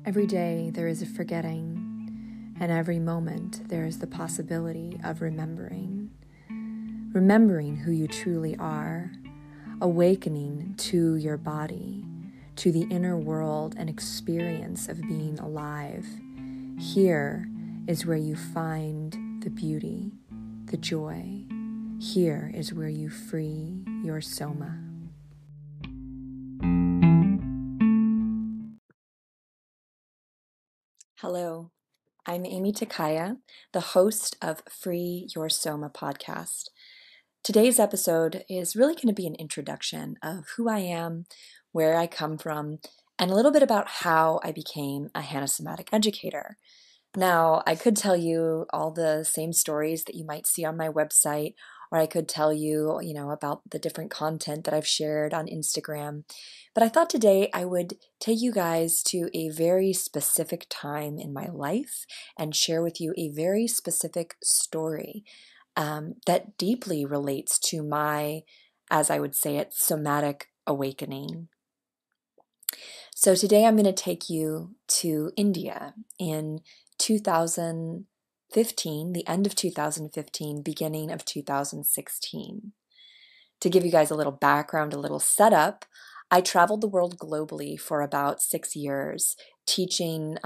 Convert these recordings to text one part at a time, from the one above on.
Every day there is a forgetting, and every moment there is the possibility of remembering. Remembering who you truly are, awakening to your body, to the inner world and experience of being alive. Here is where you find the beauty, the joy. Here is where you free your soma. Hello, I'm Aimee Takaya, the host of Free Your Soma podcast. Today's episode is really going to be an introduction of who I am, where I come from, and a little bit about how I became a somatic educator. Now, I could tell you all the same stories that you might see on my website, or I could tell you, about the different content that I've shared on Instagram. But I thought today I would take you guys to a very specific time in my life and share with you a very specific story that deeply relates to my, as I would say it, somatic awakening. So today I'm going to take you to India in 2015, the end of 2015, beginning of 2016. To give you guys a little background, a little setup, I traveled the world globally for about 6 years, teaching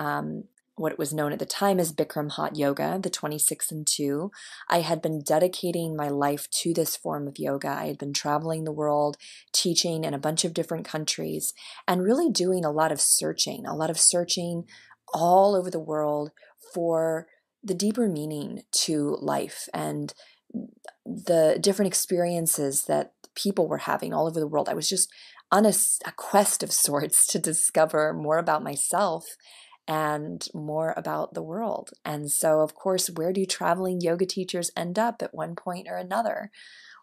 what was known at the time as Bikram Hot Yoga, the 26 and 2. I had been dedicating my life to this form of yoga. I had been traveling the world, teaching in a bunch of different countries, and really doing a lot of searching all over the world for the deeper meaning to life and the different experiences that people were having all over the world. I was just on a quest of sorts to discover more about myself and more about the world. And so, of course, where do traveling yoga teachers end up at one point or another?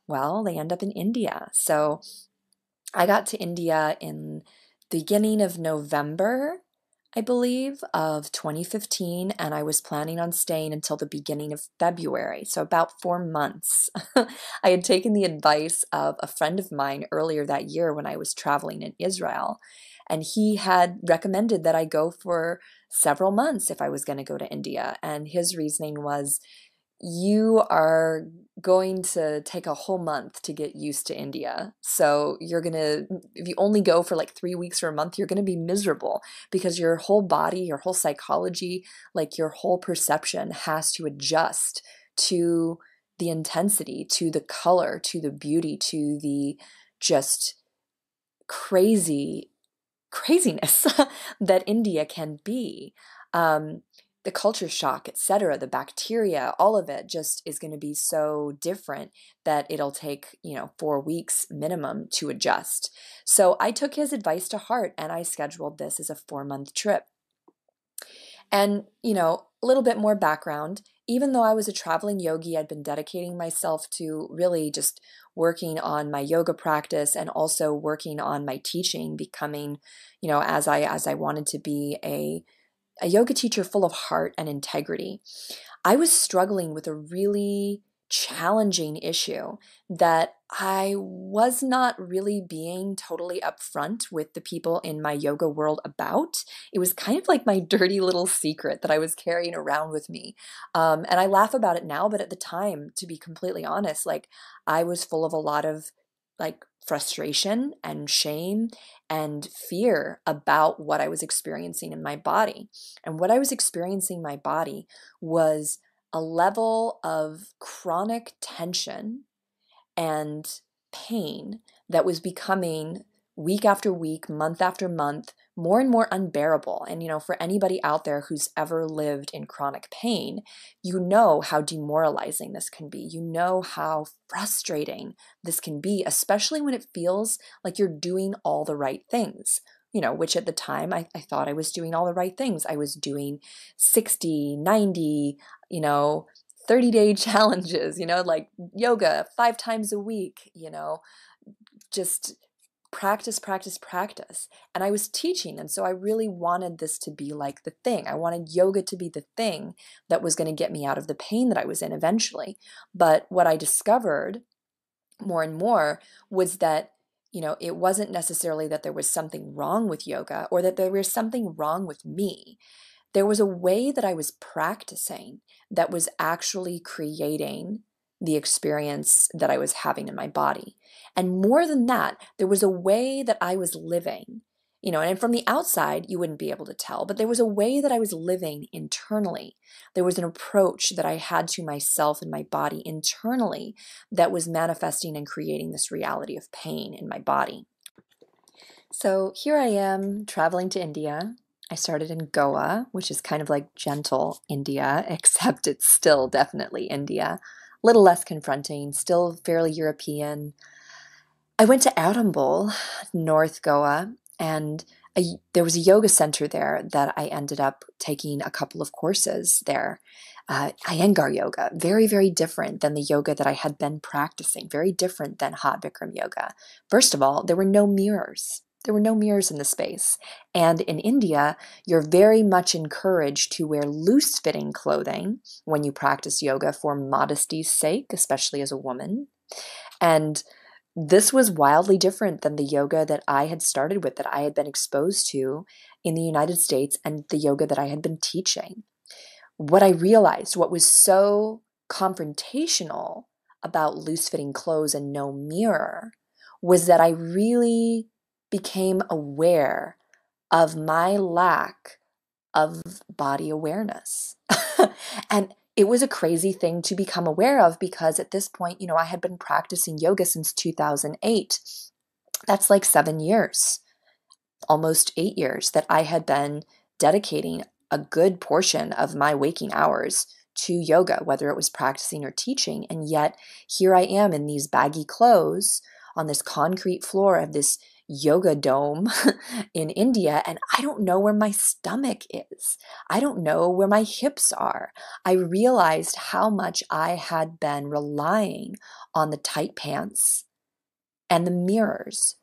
Well, they end up in India. So I got to India in the beginning of November, I believe, of 2015, and I was planning on staying until the beginning of February, so about 4 months. I had taken the advice of a friend of mine earlier that year when I was traveling in Israel, and he had recommended that I go for several months if I was going to go to India, and his reasoning was, you are going to take a whole month to get used to India. So if you only go for like 3 weeks or a month, you're going to be miserable because your whole body, your whole psychology, like your whole perception has to adjust to the intensity, to the color, to the beauty, to the just craziness that India can be. The culture shock, etc., the bacteria, all of it just is going to be so different that it'll take, 4 weeks minimum to adjust. So I took his advice to heart and I scheduled this as a 4-month trip. And, a little bit more background, even though I was a traveling yogi, I'd been dedicating myself to really just working on my yoga practice and also working on my teaching, becoming, as I wanted to be a yoga teacher full of heart and integrity. I was struggling with a really challenging issue that I was not really being totally upfront with the people in my yoga world about. It was kind of like my dirty little secret that I was carrying around with me. And I laugh about it now, but at the time, to be completely honest, like I was full of a lot of like frustration and shame and fear about what I was experiencing in my body. And what I was experiencing in my body was a level of chronic tension and pain that was becoming week after week, month after month, more and more unbearable. And, for anybody out there who's ever lived in chronic pain, you know how demoralizing this can be. You know how frustrating this can be, especially when it feels like you're doing all the right things. Which at the time I thought I was doing all the right things. I was doing 60, 90, 30-day challenges, like yoga 5 times a week, just practice, practice, practice. And I was teaching. And so I really wanted this to be like the thing. I wanted yoga to be the thing that was going to get me out of the pain that I was in eventually. But what I discovered more and more was that, it wasn't necessarily that there was something wrong with yoga or that there was something wrong with me. There was a way that I was practicing that was actually creating the experience that I was having in my body. And more than that, there was a way that I was living, and from the outside, you wouldn't be able to tell, but there was a way that I was living internally. There was an approach that I had to myself and my body internally that was manifesting and creating this reality of pain in my body. So here I am traveling to India. I started in Goa, which is kind of like gentle India, except it's still definitely India. A little less confronting, still fairly European. I went to Arambol, North Goa, and there was a yoga center there that I ended up taking a couple of courses there. Iyengar yoga, very, very different than the yoga that I had been practicing, very different than hot Bikram yoga. First of all, there were no mirrors. There were no mirrors in the space. And in India, you're very much encouraged to wear loose-fitting clothing when you practice yoga for modesty's sake, especially as a woman. And this was wildly different than the yoga that I had started with, that I had been exposed to in the United States, and the yoga that I had been teaching. What I realized, what was so confrontational about loose-fitting clothes and no mirror, was that I really became aware of my lack of body awareness. And it was a crazy thing to become aware of because at this point, I had been practicing yoga since 2008. That's like 7 years, almost 8 years that I had been dedicating a good portion of my waking hours to yoga, whether it was practicing or teaching. And yet here I am in these baggy clothes on this concrete floor of this yoga dome in India, and I don't know where my stomach is. I don't know where my hips are. I realized how much I had been relying on the tight pants and the mirrors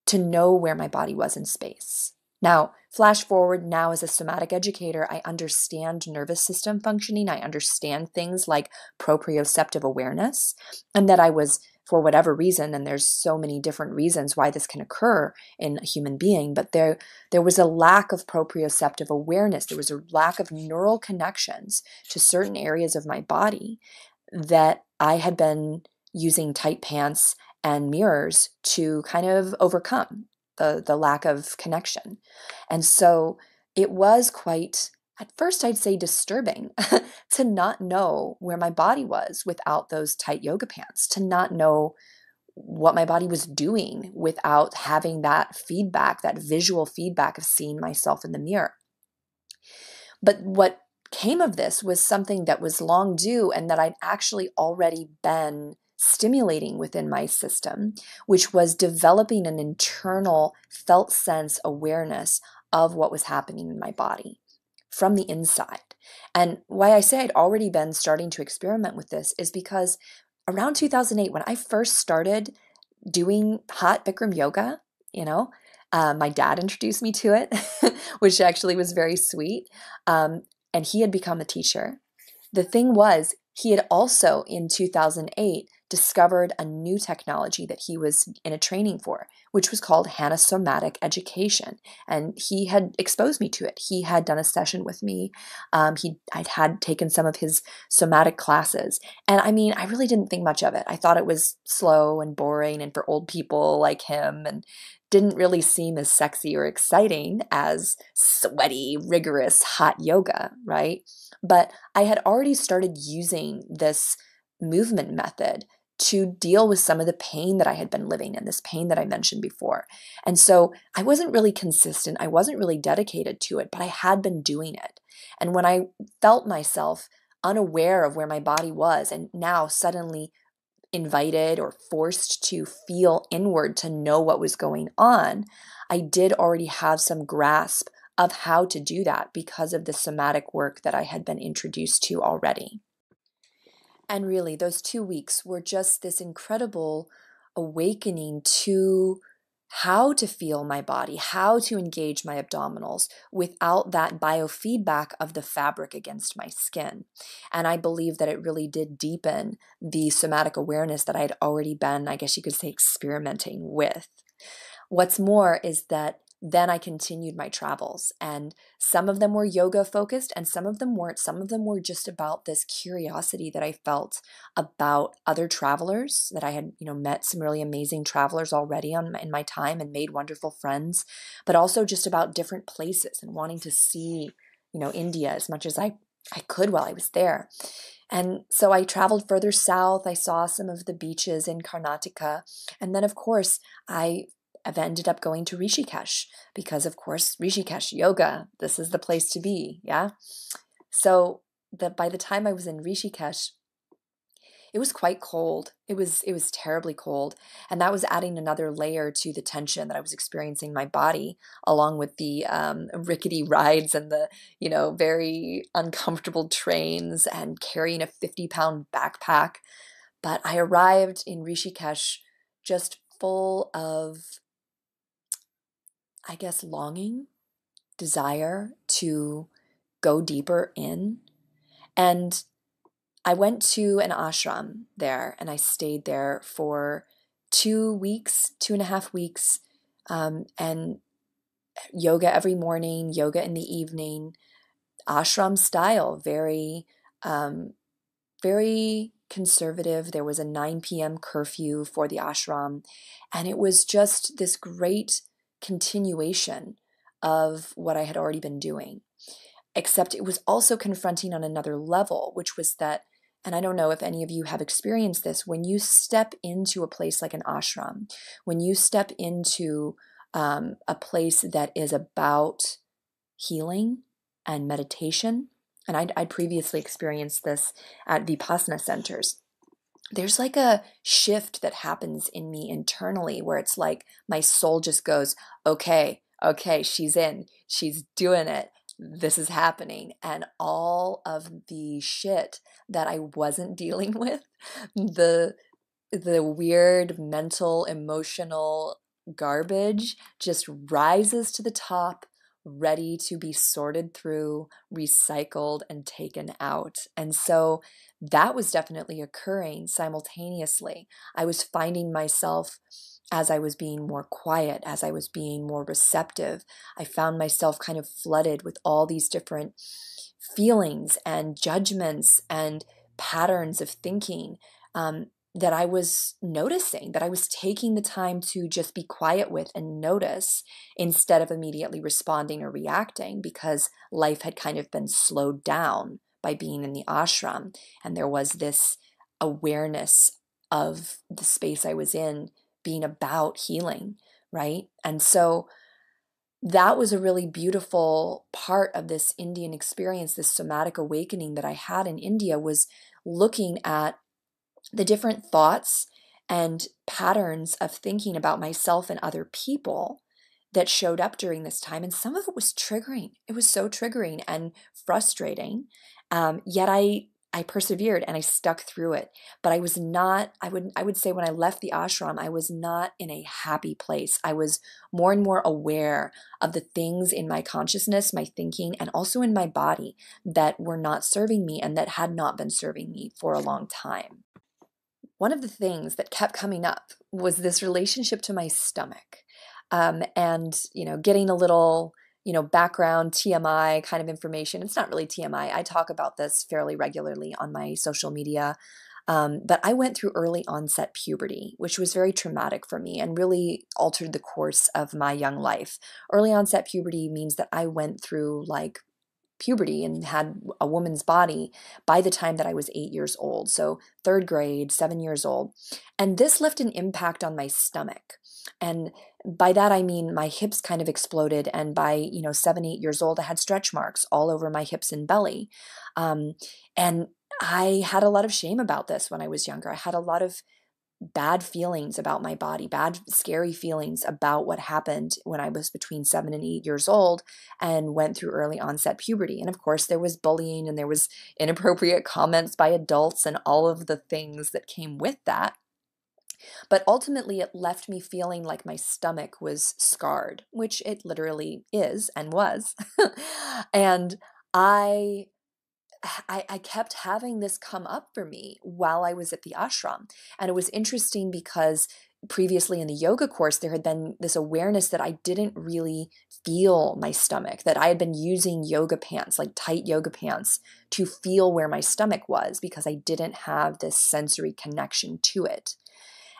to know where my body was in space. Now, flash forward now as a somatic educator, I understand nervous system functioning. I understand things like proprioceptive awareness, and that I was, for whatever reason, and there's so many different reasons why this can occur in a human being, but there was a lack of proprioceptive awareness. There was a lack of neural connections to certain areas of my body that I had been using tight pants and mirrors to kind of overcome the lack of connection. And so it was quite, at first I'd say disturbing to not know where my body was without those tight yoga pants, to not know what my body was doing without having that feedback, that visual feedback of seeing myself in the mirror. But what came of this was something that was long due and that I'd actually already been stimulating within my system, which was developing an internal felt sense awareness of what was happening in my body from the inside. And why I say I'd already been starting to experiment with this is because around 2008, when I first started doing hot Bikram yoga, my dad introduced me to it, which actually was very sweet. And he had become a teacher. The thing was, he had also in 2008 discovered a new technology that he was in a training for, which was called Hana Somatic Education. And he had exposed me to it. He had done a session with me. I'd had taken some of his somatic classes. And I mean, I really didn't think much of it. I thought it was slow and boring and for old people like him, and didn't really seem as sexy or exciting as sweaty, rigorous, hot yoga, right? But I had already started using this movement method to deal with some of the pain that I had been living in, this pain that I mentioned before. And so I wasn't really consistent. I wasn't really dedicated to it, but I had been doing it. And when I felt myself unaware of where my body was, and now suddenly invited or forced to feel inward to know what was going on, I did already have some grasp of how to do that because of the somatic work that I had been introduced to already. And really, those 2 weeks were just this incredible awakening to how to feel my body, how to engage my abdominals without that biofeedback of the fabric against my skin. And I believe that it really did deepen the somatic awareness that I had already been, I guess you could say, experimenting with. What's more is that then I continued my travels, and some of them were yoga focused and some of them weren't. Some of them were just about this curiosity that I felt about other travelers, that I had, met some really amazing travelers already in my time and made wonderful friends, but also just about different places and wanting to see, India as much as I could while I was there. And so I traveled further south. I saw some of the beaches in Karnataka. And then, of course, I've ended up going to Rishikesh because, of course, Rishikesh yoga, this is the place to be. Yeah. So by the time I was in Rishikesh, it was quite cold. It was terribly cold, and that was adding another layer to the tension that I was experiencing in my body, along with the rickety rides and the very uncomfortable trains and carrying a 50-pound backpack. But I arrived in Rishikesh just full of, I guess, longing, desire to go deeper in. And I went to an ashram there and I stayed there for 2 weeks, 2.5 weeks, and yoga every morning, yoga in the evening, ashram style, um, very conservative. There was a 9 p.m. curfew for the ashram, and it was just this great continuation of what I had already been doing. Except it was also confronting on another level, which was that, and I don't know if any of you have experienced this, when you step into a place like an ashram, when you step into a place that is about healing and meditation, and I'd previously experienced this at Vipassana centers. There's like a shift that happens in me internally where it's like my soul just goes, okay, okay, she's in, she's doing it, this is happening. And all of the shit that I wasn't dealing with, the the weird mental, emotional garbage just rises to the top, ready to be sorted through, recycled, and taken out. And so that was definitely occurring simultaneously. I was finding myself as I was being more quiet, as I was being more receptive. I found myself kind of flooded with all these different feelings and judgments and patterns of thinking. That I was noticing, that I was taking the time to just be quiet with and notice instead of immediately responding or reacting, because life had kind of been slowed down by being in the ashram. And there was this awareness of the space I was in being about healing, right? And so that was a really beautiful part of this Indian experience, this somatic awakening that I had in India, was looking at the different thoughts and patterns of thinking about myself and other people that showed up during this time. And some of it was triggering. It was so triggering and frustrating. Yet I persevered and I stuck through it. But I was not, I would say when I left the ashram, I was not in a happy place. I was more and more aware of the things in my consciousness, my thinking, and also in my body that were not serving me and that had not been serving me for a long time. One of the things that kept coming up was this relationship to my stomach. And, getting a little, background TMI kind of information. It's not really TMI. I talk about this fairly regularly on my social media. But I went through early onset puberty, which was very traumatic for me and really altered the course of my young life. Early onset puberty means that I went through like puberty and had a woman's body by the time that I was 8 years old. So third grade, 7 years old. And this left an impact on my stomach. And by that, I mean my hips kind of exploded. And by, 7, 8 years old, I had stretch marks all over my hips and belly. And I had a lot of shame about this when I was younger. I had a lot of bad feelings about my body, bad, scary feelings about what happened when I was between 7 and 8 years old and went through early onset puberty. And of course, there was bullying and there was inappropriate comments by adults and all of the things that came with that. But ultimately, it left me feeling like my stomach was scarred, which it literally is and was. And I I kept having this come up for me while I was at the ashram. And it was interesting because previously in the yoga course, there had been this awareness that I didn't really feel my stomach, that I had been using yoga pants, like tight yoga pants, to feel where my stomach was because I didn't have this sensory connection to it.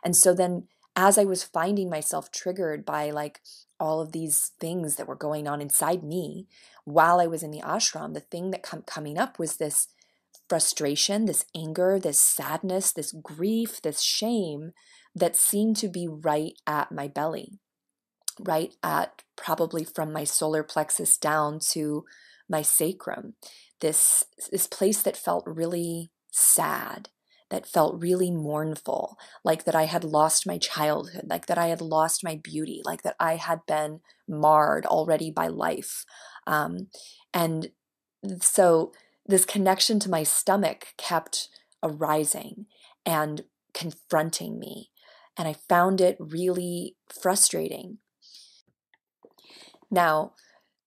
And so then as I was finding myself triggered by like all of these things that were going on inside me while I was in the ashram, the thing that kept coming up was this frustration, this anger, this sadness, this grief, this shame that seemed to be right at my belly, right at probably from my solar plexus down to my sacrum. This place that felt really sad, that felt really mournful, like that I had lost my childhood, like that I had lost my beauty, like that I had been marred already by life. And so this connection to my stomach kept arising and confronting me. And I found it really frustrating. Now,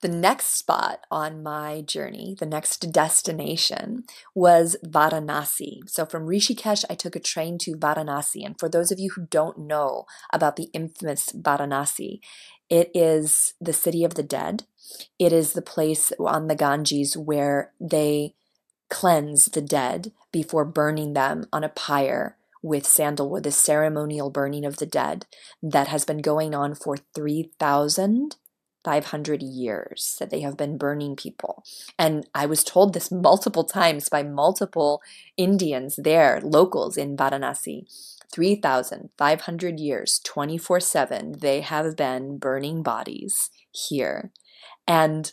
the next spot on my journey, the next destination, was Varanasi. So from Rishikesh, I took a train to Varanasi. And for those of you who don't know about the infamous Varanasi, it is the city of the dead. It is the place on the Ganges where they cleanse the dead before burning them on a pyre with sandalwood, the ceremonial burning of the dead that has been going on for 3,500 years, that they have been burning people. And I was told this multiple times by multiple Indians there, locals in Varanasi. 3,500 years, 24/7, they have been burning bodies here. And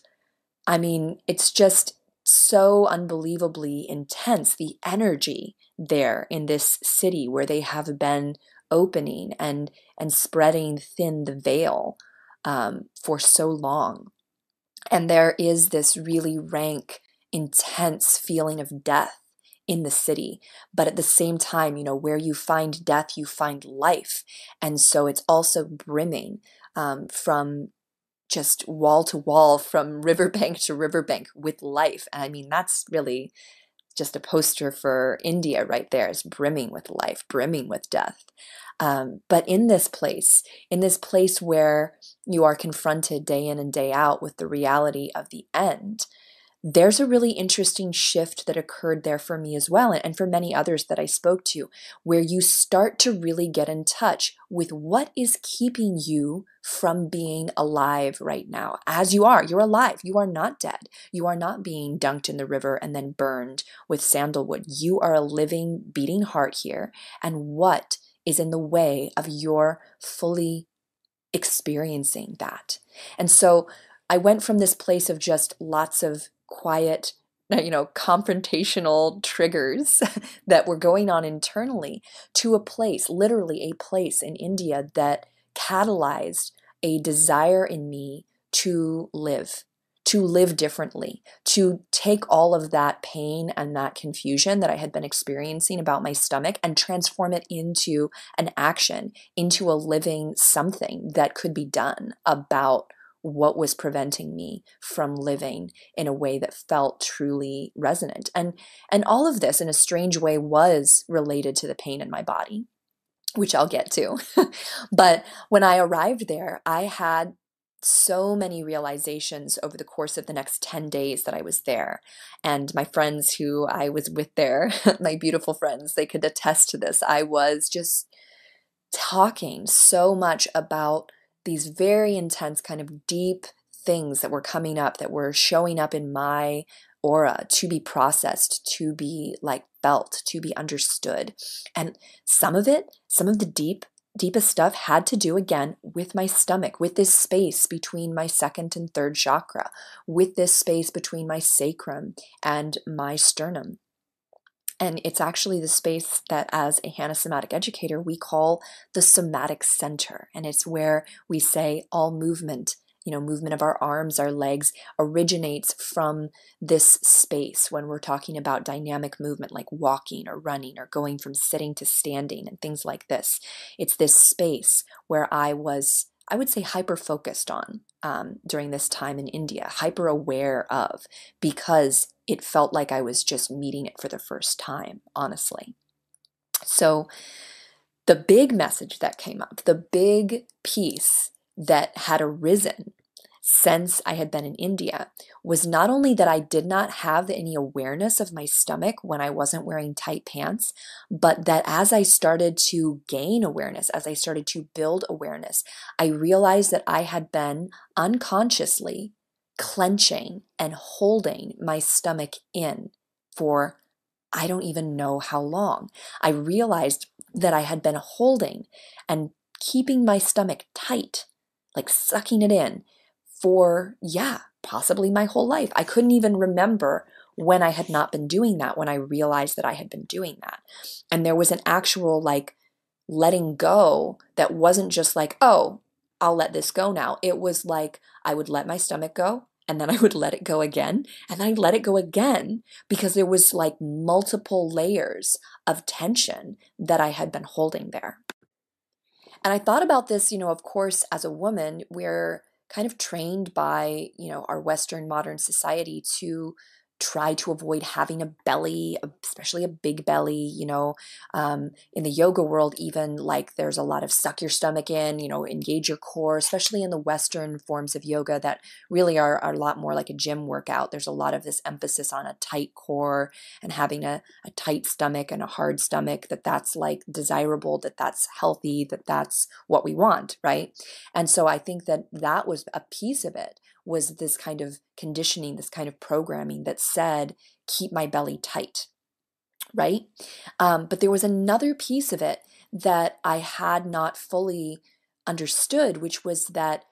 I mean, it's just so unbelievably intense, the energy there in this city where they have been opening and spreading thin the veil for so long. And there is this really rank, intense feeling of death in the city. But at the same time, where you find death, you find life. And so it's also brimming from just wall to wall, from riverbank to riverbank with life. And I mean, that's really just a poster for India right there. It's brimming with life, brimming with death. But in this place where you are confronted day in and day out with the reality of the end, there's a really interesting shift that occurred there for me as well, and for many others that I spoke to, where you start to really get in touch with what is keeping you from being alive right now. As you're alive. You are not dead. You are not being dunked in the river and then burned with sandalwood. You are a living, beating heart here. And what is in the way of your fully experiencing that? And so I went from this place of just lots of quiet, confrontational triggers that were going on internally to a place, literally a place in India that catalyzed a desire in me to live differently, to take all of that pain and that confusion that I had been experiencing about my stomach and transform it into an action, into a living something that could be done about what was preventing me from living in a way that felt truly resonant. And all of this in a strange way was related to the pain in my body, which I'll get to. But when I arrived there, I had so many realizations over the course of the next 10 days that I was there. And my friends who I was with there, my beautiful friends, they could attest to this. I was just talking so much about these very intense, kind of deep things that were coming up, that were showing up in my aura to be processed, to be like felt, to be understood. And some of the deepest stuff had to do again with my stomach, with this space between my second and third chakra, with this space between my sacrum and my sternum. And it's actually the space that, as a HANA somatic educator, we call the somatic center. And it's where we say all movement, movement of our arms, our legs, originates from this space when we're talking about dynamic movement, like walking or running or going from sitting to standing and things like this. It's this space where I would say hyper-focused on during this time in India, hyper-aware of, because it felt like I was just meeting it for the first time, honestly. So The big message that came up, the big piece that had arisen since I had been in India was not only that I did not have any awareness of my stomach when I wasn't wearing tight pants, but that as I started to gain awareness, as I started to build awareness, I realized that I had been unconsciously clenching and holding my stomach in for I don't even know how long. I realized that I had been holding and keeping my stomach tight, like sucking it in for, yeah, possibly my whole life. I couldn't even remember when I had not been doing that, when I realized that I had been doing that. And there was an actual like letting go that wasn't just like, oh, I'll let this go now. It was like I would let my stomach go and then I would let it go again and I'd let it go again because there was like multiple layers of tension that I had been holding there. And I thought about this, of course, as a woman, we're kind of trained by, our Western modern society to try to avoid having a belly, especially a big belly, in the yoga world, even like there's a lot of suck your stomach in, engage your core, especially in the Western forms of yoga that really are a lot more like a gym workout. There's a lot of this emphasis on a tight core and having a tight stomach and a hard stomach, that's like desirable, that's healthy, that's what we want, right? And so I think that was a piece of it, was this kind of conditioning, this kind of programming that said, keep my belly tight, right? But there was another piece of it that I had not fully understood, which was that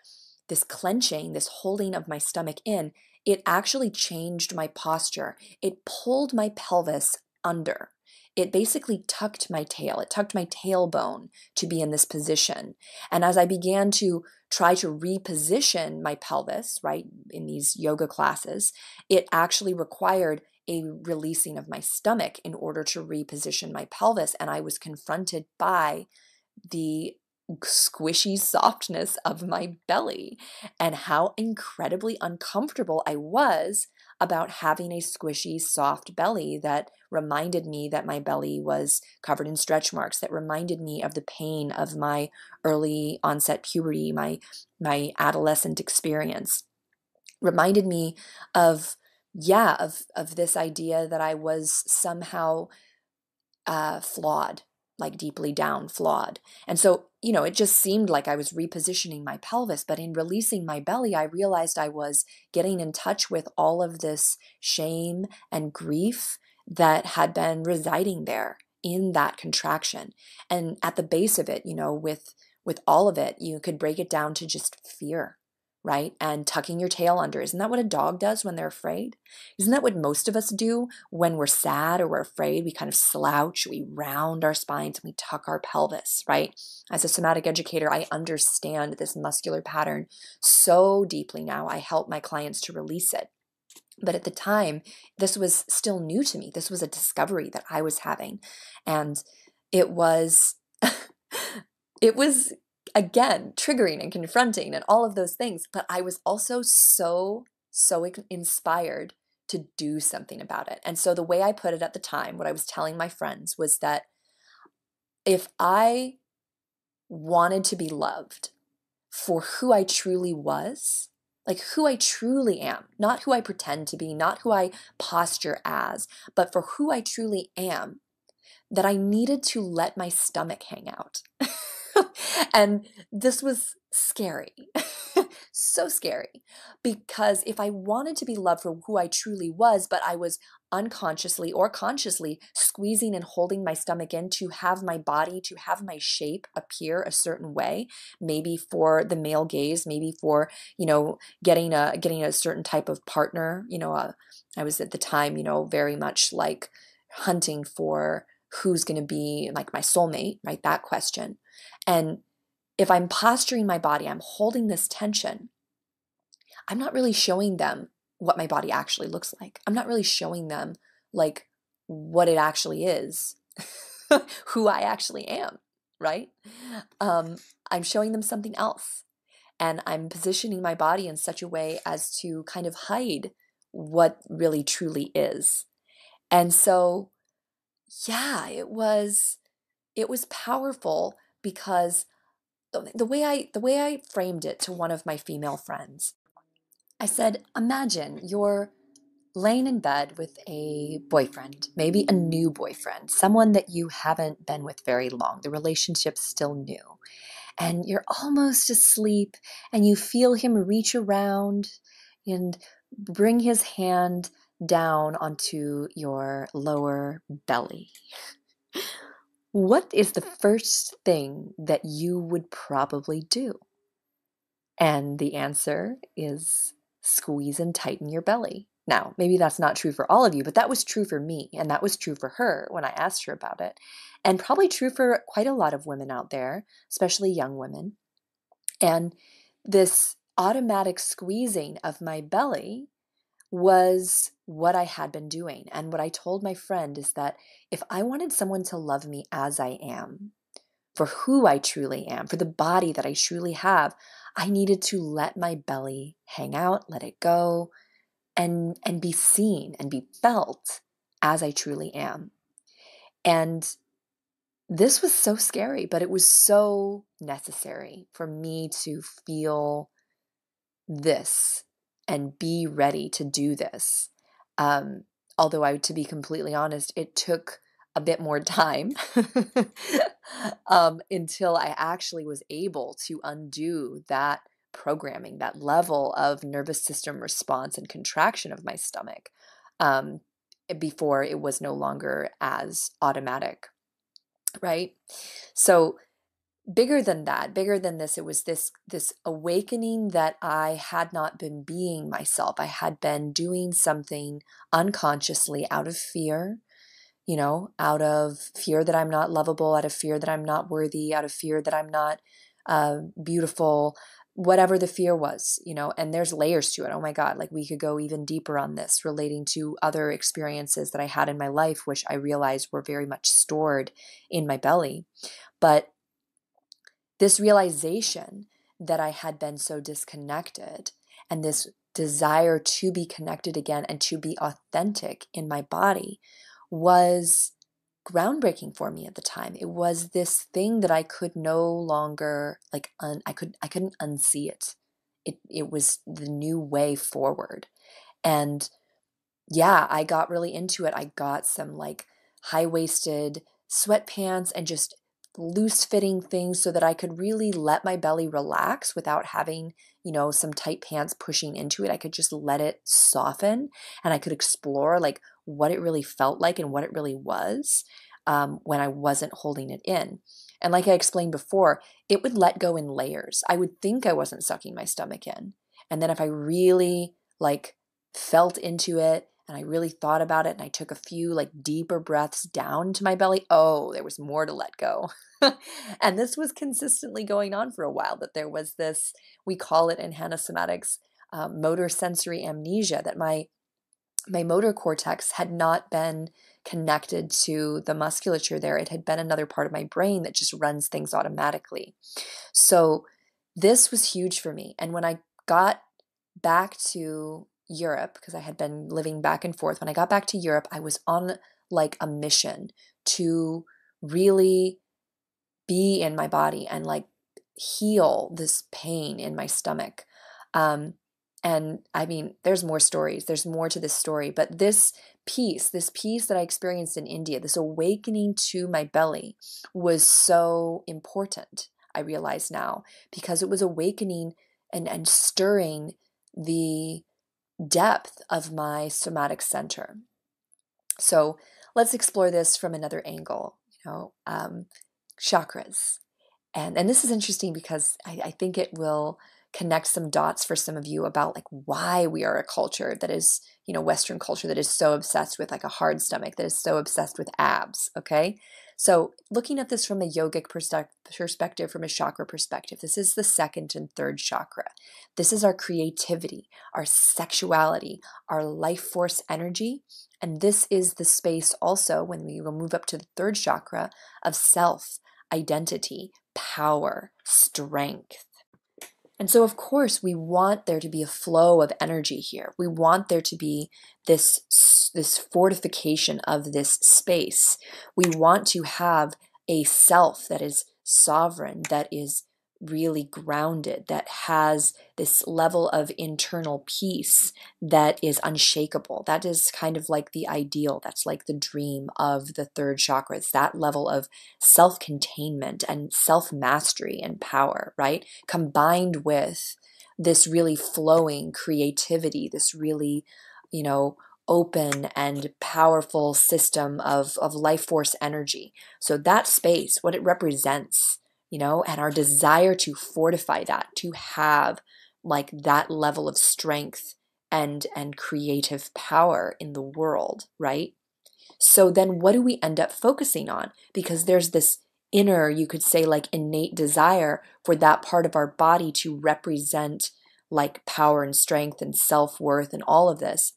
this clenching, this holding of my stomach in, it actually changed my posture. It pulled my pelvis under. It basically tucked my tail. It tucked my tailbone to be in this position. And as I began to try to reposition my pelvis, right, in these yoga classes, it actually required a releasing of my stomach in order to reposition my pelvis. And I was confronted by the squishy softness of my belly and how incredibly uncomfortable I was about having a squishy, soft belly that reminded me that my belly was covered in stretch marks, that reminded me of the pain of my early onset puberty, my adolescent experience, reminded me of, yeah, of this idea that I was somehow flawed, like deeply down flawed. And so, it just seemed like I was repositioning my pelvis, but in releasing my belly, I realized I was getting in touch with all of this shame and grief that had been residing there in that contraction. And at the base of it, with all of it, you could break it down to just fear, right? And tucking your tail under. Isn't that what a dog does when they're afraid? Isn't that what most of us do when we're sad or we're afraid? We kind of slouch, we round our spines, and we tuck our pelvis, right? As a somatic educator, I understand this muscular pattern so deeply now. I help my clients to release it. But at the time, this was still new to me. This was a discovery that I was having. And it was, it was again triggering and confronting and all of those things. But I was also so inspired to do something about it. And so the way I put it at the time, what I was telling my friends was that if I wanted to be loved for who I truly was, like who I truly am, not who I pretend to be, not who I posture as, but for who I truly am, that I needed to let my stomach hang out. And this was scary, so scary, because if I wanted to be loved for who I truly was, but I was unconsciously or consciously squeezing and holding my stomach in to have my body, to have my shape appear a certain way, maybe for the male gaze, maybe for, getting a certain type of partner, I was at the time, very much like hunting for who's going to be like my soulmate, right? That question. And if I'm posturing my body, I'm holding this tension, I'm not really showing them what my body actually looks like. I'm not really showing them like what it actually is, who I actually am, right? I'm showing them something else. And I'm positioning my body in such a way as to kind of hide what really truly is. And so, yeah, it was it was powerful because the way I framed it to one of my female friends, I said, imagine you're laying in bed with a boyfriend, maybe a new boyfriend, someone that you haven't been with very long. The relationship's still new. And you're almost asleep, and you feel him reach around and bring his hand down onto your lower belly. What is the first thing that you would probably do? And the answer is squeeze and tighten your belly. Now, maybe that's not true for all of you, but that was true for me, and that was true for her when I asked her about it, and probably true for quite a lot of women out there, especially young women. And this automatic squeezing of my belly was what I had been doing. And what I told my friend is that if I wanted someone to love me as I am, for who I truly am, for the body that I truly have, I needed to let my belly hang out, let it go, and be seen and be felt as I truly am. And this was so scary, but it was so necessary for me to feel this and be ready to do this. Although to be completely honest, it took a bit more time until I actually was able to undo that programming, that level of nervous system response and contraction of my stomach, before it was no longer as automatic, right? So bigger than that, bigger than this, it was this awakening that I had not been being myself. I had been doing something unconsciously out of fear, out of fear that I'm not lovable, out of fear that I'm not worthy, out of fear that I'm not beautiful, whatever the fear was, and there's layers to it. Oh my God, like we could go even deeper on this relating to other experiences that I had in my life, which I realized were very much stored in my belly. But this realization that I had been so disconnected, and this desire to be connected again and to be authentic in my body, was groundbreaking for me at the time. It was this thing that I could no longer I couldn't unsee it. It was the new way forward. And yeah, I got really into it. I got some high-waisted sweatpants and just loose-fitting things so that I could really let my belly relax without having, some tight pants pushing into it. I could just let it soften, and I could explore what it really felt like and what it really was, when I wasn't holding it in. And like I explained before, it would let go in layers. I would think I wasn't sucking my stomach in. And then if I really felt into it, and I really thought about it, and I took a few deeper breaths down to my belly, oh, there was more to let go. And this was consistently going on for a while, that there was this, we call it in Hannah Somatics, motor sensory amnesia, that my motor cortex had not been connected to the musculature there. It had been another part of my brain that just runs things automatically. So this was huge for me. And when I got back to Europe, because I had been living back and forth, when I got back to Europe, I was on a mission to really be in my body and heal this pain in my stomach. And I mean, there's more stories, there's more to this story, but this peace that I experienced in India, this awakening to my belly, was so important, I realize now, because it was awakening and stirring the depth of my somatic center. So let's explore this from another angle, chakras. And this is interesting because I think it will connect some dots for some of you about why we are a culture that is, Western culture, that is so obsessed with a hard stomach, that is so obsessed with abs. Okay. So looking at this from a yogic perspective, from a chakra perspective, this is the second and third chakra. This is our creativity, our sexuality, our life force energy. And this is the space also, when we will move up to the third chakra, of self, identity, power, strength. And so, of course, we want there to be a flow of energy here. We want there to be this fortification of this space. We want to have a self that is sovereign, that is really grounded, that has this level of internal peace that is unshakable. That is kind of like the ideal. That's like the dream of the third chakra. It's that level of self-containment and self-mastery and power, right? Combined with this really flowing creativity, this really, open and powerful system of life force energy. So that space, what it represents, and our desire to fortify that, to have like that level of strength and creative power in the world, right? So then what do we end up focusing on? Because there's this inner, you could say, like innate desire for that part of our body to represent like power and strength and self-worth and all of this.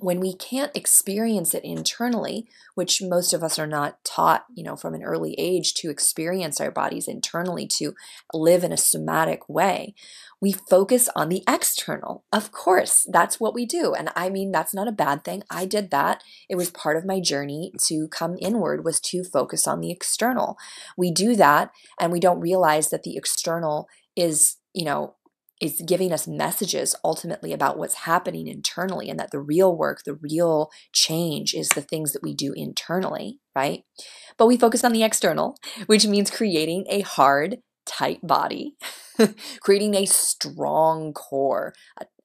When we can't experience it internally, which most of us are not taught, from an early age to experience our bodies internally, to live in a somatic way, we focus on the external. Of course, that's what we do. And I mean, that's not a bad thing. I did that. It was part of my journey to come inward, was to focus on the external. We do that and we don't realize that the external is giving us messages ultimately about what's happening internally, and that the real work, the real change is the things that we do internally, right? But we focus on the external, which means creating a hard, tight body, creating a strong core,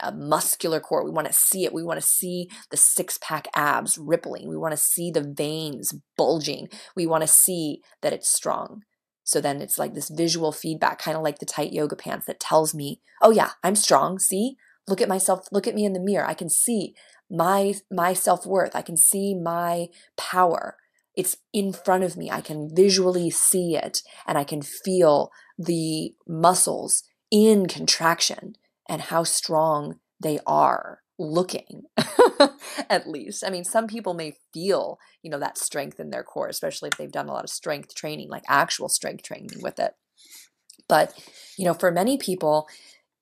a muscular core. We want to see it. We want to see the six-pack abs rippling. We want to see the veins bulging. We want to see that it's strong. So then it's like this visual feedback, kind of like the tight yoga pants, that tells me, oh yeah, I'm strong. See, look at myself, look at me in the mirror. I can see my self-worth. I can see my power. It's in front of me. I can visually see it, and I can feel the muscles in contraction and how strong they are looking. At least. I mean, some people may feel, that strength in their core, especially if they've done a lot of strength training, like actual strength training with it. But, for many people,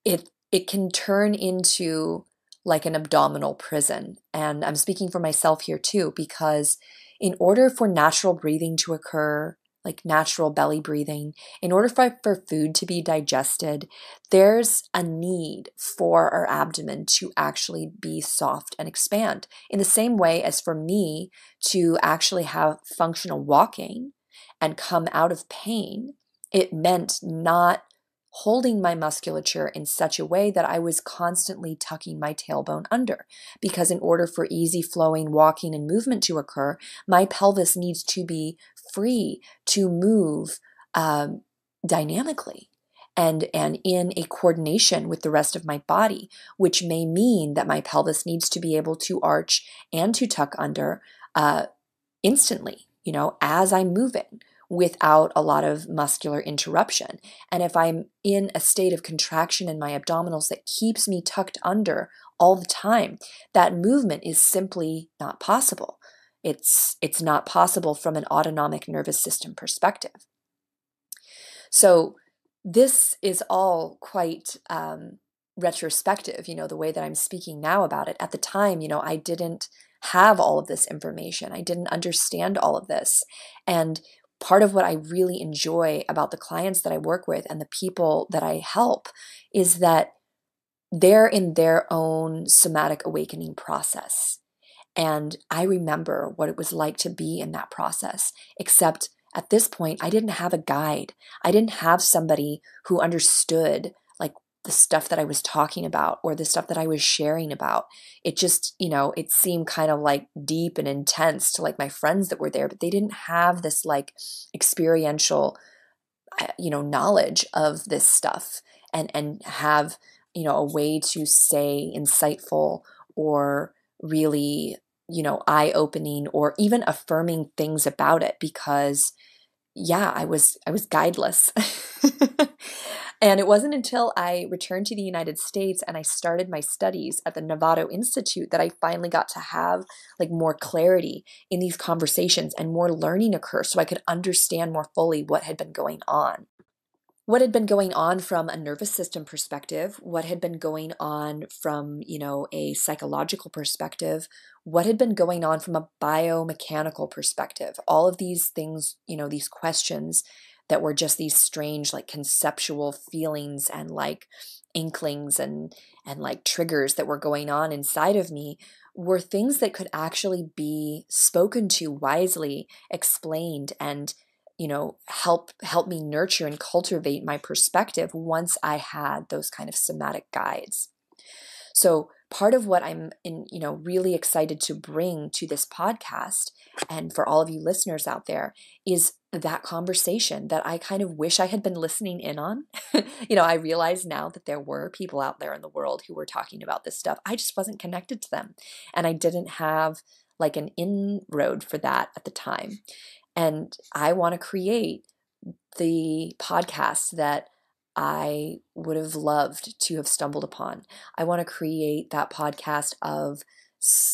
it can turn into like an abdominal prison. And I'm speaking for myself here too, because in order for natural breathing to occur, like natural belly breathing, in order for food to be digested, there's a need for our abdomen to actually be soft and expand. In the same way as for me to actually have functional walking and come out of pain, it meant not holding my musculature in such a way that I was constantly tucking my tailbone under. Because in order for easy flowing walking and movement to occur, my pelvis needs to be free to move dynamically and in a coordination with the rest of my body, which may mean that my pelvis needs to be able to arch and to tuck under instantly, as I'm moving, without a lot of muscular interruption. And if I'm in a state of contraction in my abdominals that keeps me tucked under all the time, that movement is simply not possible. It's not possible from an autonomic nervous system perspective. So this is all quite retrospective, the way that I'm speaking now about it. At the time, I didn't have all of this information. I didn't understand all of this. And part of what I really enjoy about the clients that I work with and the people that I help is that they're in their own somatic awakening process. And I remember what it was like to be in that process, except at this point, I didn't have a guide. I didn't have somebody who understood like the stuff that I was talking about or the stuff that I was sharing about. It just, it seemed kind of like deep and intense to like my friends that were there, but they didn't have this like experiential, knowledge of this stuff and have, a way to say insightful or really, eye-opening or even affirming things about it, because yeah, I was guideless. And it wasn't until I returned to the United States and I started my studies at the Novato Institute that I finally got to have like more clarity in these conversations and more learning occur so I could understand more fully what had been going on. what had been going on from a nervous system perspective, what had been going on from, a psychological perspective, what had been going on from a biomechanical perspective. All of these things, these questions that were just these strange, like conceptual feelings and like inklings and like triggers that were going on inside of me were things that could actually be spoken to wisely, explained, and help me nurture and cultivate my perspective once I had those kind of somatic guides. So part of what really excited to bring to this podcast and for all of you listeners out there is that conversation that I kind of wish I had been listening in on. I realize now that there were people out there in the world who were talking about this stuff. I just wasn't connected to them. And I didn't have like an inroad for that at the time. And I want to create the podcast that I would have loved to have stumbled upon. I want to create that podcast of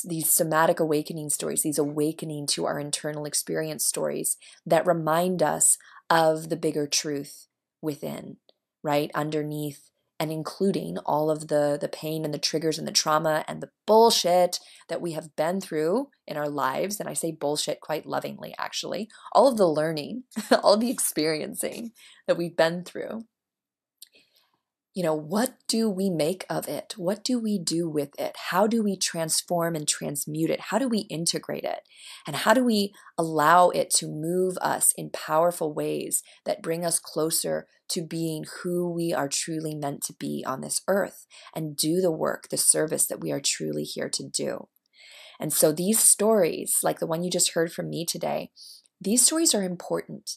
these somatic awakening stories, these awakening to our internal experience stories that remind us of the bigger truth within, right? Underneath and including all of the pain and the triggers and the trauma and the bullshit that we have been through in our lives. And I say bullshit quite lovingly, actually. All of the learning, all of the experiencing that we've been through. What do we make of it? What do we do with it? How do we transform and transmute it? How do we integrate it? And how do we allow it to move us in powerful ways that bring us closer to being who we are truly meant to be on this earth and do the work, the service that we are truly here to do? And so these stories, like the one you just heard from me today, these stories are important.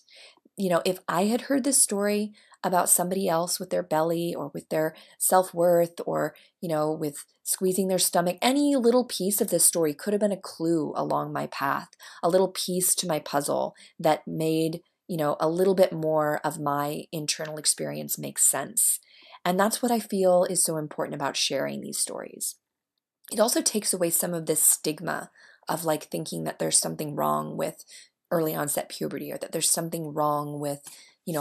If I had heard this story about somebody else with their belly or with their self-worth or, with squeezing their stomach, any little piece of this story could have been a clue along my path, a little piece to my puzzle that made, a little bit more of my internal experience make sense. And that's what I feel is so important about sharing these stories. It also takes away some of this stigma of like thinking that there's something wrong with early onset puberty or that there's something wrong with,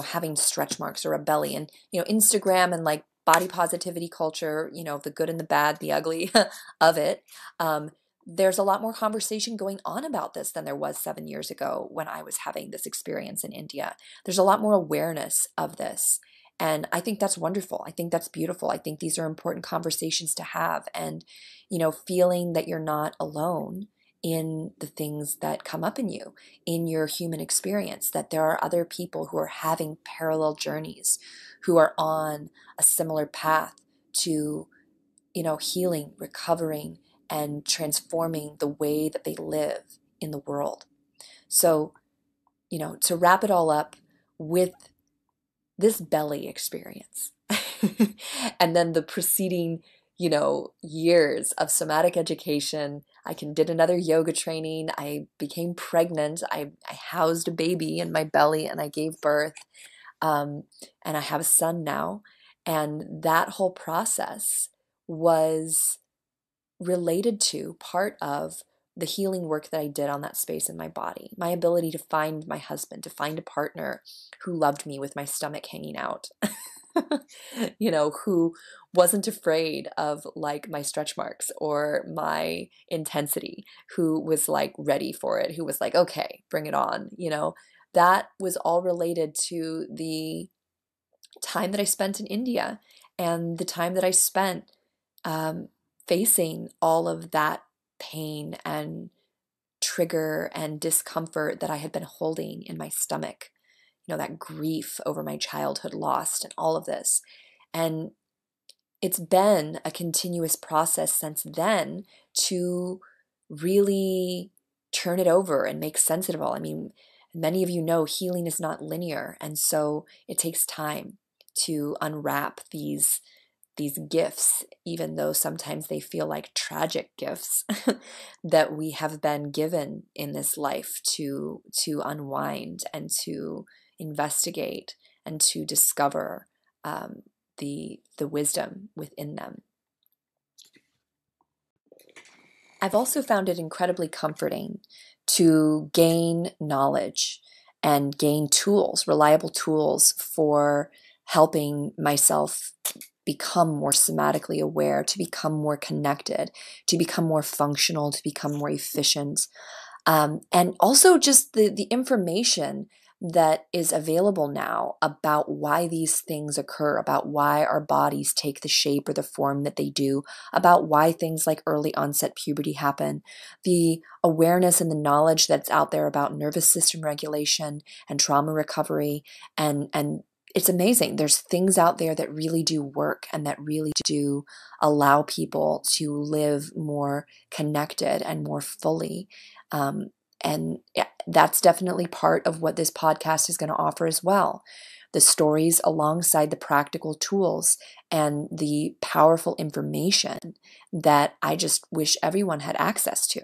having stretch marks or a belly. And, Instagram and like body positivity culture, the good and the bad, the ugly of it. There's a lot more conversation going on about this than there was 7 years ago when I was having this experience in India. There's a lot more awareness of this. And I think that's wonderful. I think that's beautiful. I think these are important conversations to have. And, feeling that you're not alone in the things that come up in your human experience, that there are other people who are having parallel journeys, who are on a similar path to, healing, recovering, and transforming the way that they live in the world. So, to wrap it all up with this belly experience and then the preceding years of somatic education. I did another yoga training. I became pregnant. I housed a baby in my belly and I gave birth. And I have a son now. And that whole process was related to part of the healing work that I did on that space in my body, my ability to find my husband, to find a partner who loved me with my stomach hanging out, who wasn't afraid of like my stretch marks or my intensity, who was like ready for it, who was like, okay, bring it on. That was all related to the time that I spent in India and the time that I spent facing all of that pain and trigger and discomfort that I had been holding in my stomach, that grief over my childhood lost and all of this. And it's been a continuous process since then to really turn it over and make sense of it all. I mean, many of you know healing is not linear, and so it takes time to unwrap these gifts, even though sometimes they feel like tragic gifts that we have been given in this life to unwind and to investigate and to discover the wisdom within them. I've also found it incredibly comforting to gain knowledge and gain tools, reliable tools for helping myself become more somatically aware, to become more connected, to become more functional, to become more efficient. And also just the information that is available now about why these things occur, about why our bodies take the shape or the form that they do, about why things like early onset puberty happen, the awareness and the knowledge that's out there about nervous system regulation and trauma recovery. And it's amazing. There's things out there that really do work and that really do allow people to live more connected and more fully. And that's definitely part of what this podcast is going to offer as well. The stories alongside the practical tools and the powerful information that I just wish everyone had access to.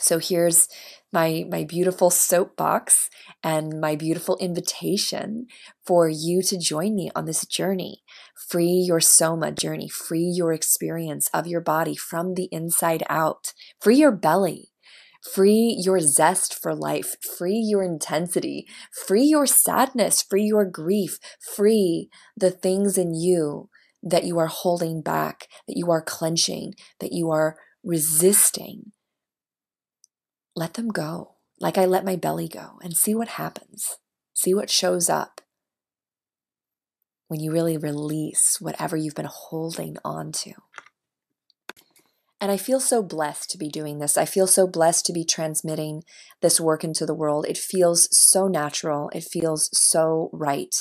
So here's my beautiful soapbox and my beautiful invitation for you to join me on this journey. Free your soma journey. Free your experience of your body from the inside out. Free your belly. Free your zest for life. Free your intensity. Free your sadness. Free your grief. Free the things in you that you are holding back, that you are clenching, that you are resisting. Let them go, like I let my belly go, and see what happens. See what shows up when you really release whatever you've been holding on to. And I feel so blessed to be doing this. I feel so blessed to be transmitting this work into the world. It feels so natural. It feels so right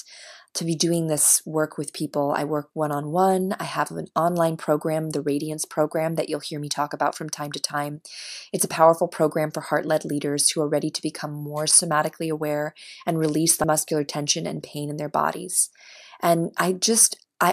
to be doing this work with people. I work one-on-one. I have an online program, the Radiance program, that you'll hear me talk about from time to time. It's a powerful program for heart-led leaders who are ready to become more somatically aware and release the muscular tension and pain in their bodies. And I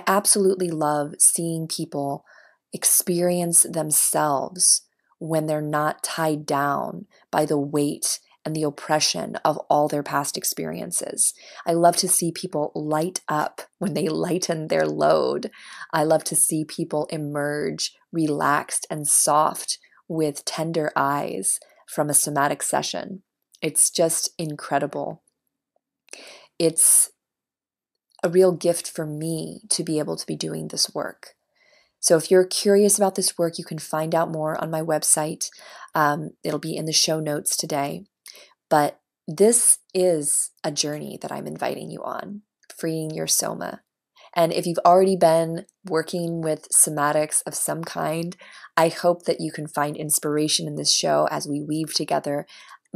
absolutely love seeing people experience themselves when they're not tied down by the weight and the oppression of all their past experiences. I love to see people light up when they lighten their load. I love to see people emerge relaxed and soft with tender eyes from a somatic session. It's just incredible. It's a real gift for me to be able to be doing this work. So if you're curious about this work, you can find out more on my website. It'll be in the show notes today. But this is a journey that I'm inviting you on, freeing your soma. And if you've already been working with somatics of some kind, I hope that you can find inspiration in this show as we weave together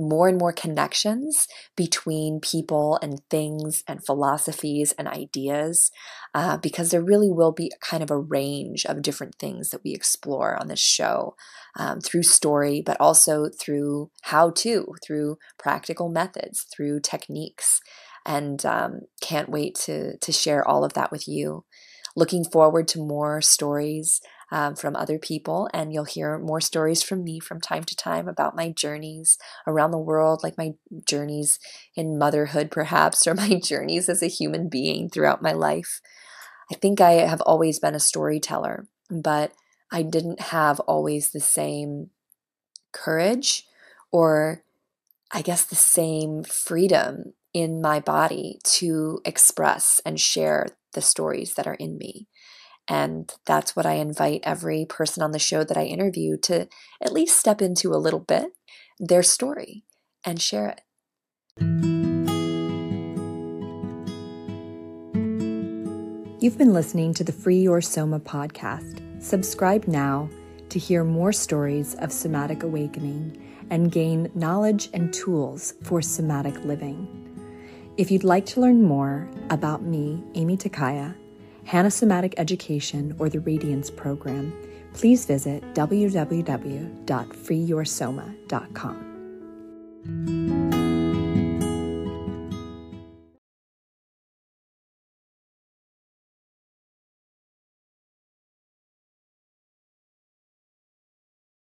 more and more connections between people and things and philosophies and ideas, because there really will be kind of a range of different things that we explore on this show, through story, but also through how-to, through practical methods, through techniques. And can't wait to share all of that with you. Looking forward to more stories from other people, and you'll hear more stories from me from time to time about my journeys around the world, like my journeys in motherhood perhaps, or my journeys as a human being throughout my life. I think I have always been a storyteller, but I didn't have always the same courage, or I guess the same freedom in my body to express and share the stories that are in me. And that's what I invite every person on the show that I interview to at least step into a little bit, their story, and share it. You've been listening to the Free Your Soma podcast. Subscribe now to hear more stories of somatic awakening and gain knowledge and tools for somatic living. If you'd like to learn more about me, Aimee Takaya, Hannah Somatic Education, or the Radiance Program, please visit www.freeyoursoma.com.